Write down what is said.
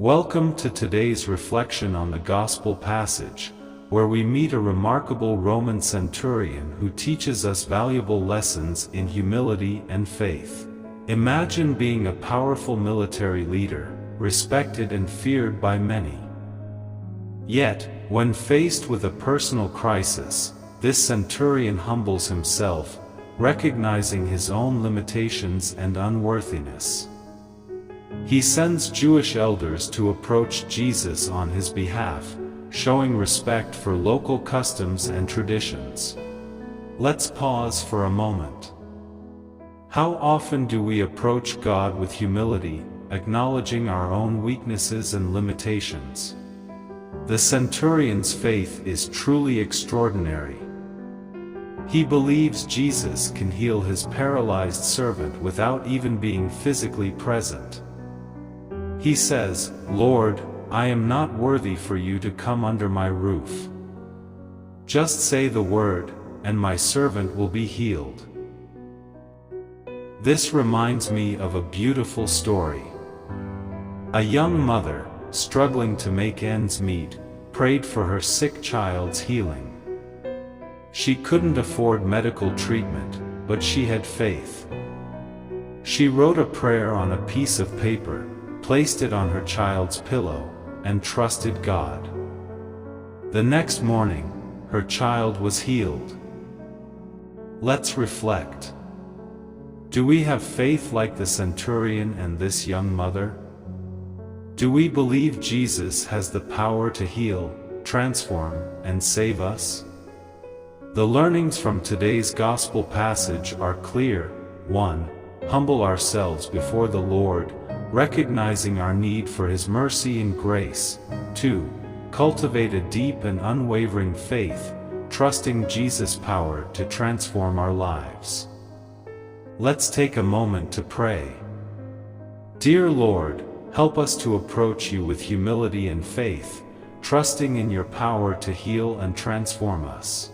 Welcome to today's reflection on the Gospel passage, where we meet a remarkable Roman centurion who teaches us valuable lessons in humility and faith. Imagine being a powerful military leader, respected and feared by many. Yet, when faced with a personal crisis, this centurion humbles himself, recognizing his own limitations and unworthiness. He sends Jewish elders to approach Jesus on his behalf, showing respect for local customs and traditions. Let's pause for a moment. How often do we approach God with humility, acknowledging our own weaknesses and limitations? The centurion's faith is truly extraordinary. He believes Jesus can heal his paralyzed servant without even being physically present. He says, "Lord, I am not worthy for you to come under my roof. Just say the word, and my servant will be healed." This reminds me of a beautiful story. A young mother, struggling to make ends meet, prayed for her sick child's healing. She couldn't afford medical treatment, but she had faith. She wrote a prayer on a piece of paper, placed it on her child's pillow, and trusted God. The next morning, her child was healed. Let's reflect. Do we have faith like the centurion and this young mother? Do we believe Jesus has the power to heal, transform, and save us? The learnings from today's gospel passage are clear. 1. Humble ourselves before the Lord, recognizing our need for His mercy and grace. 2. Cultivate a deep and unwavering faith, trusting Jesus' power to transform our lives. Let's take a moment to pray. Dear Lord, help us to approach you with humility and faith, trusting in your power to heal and transform us.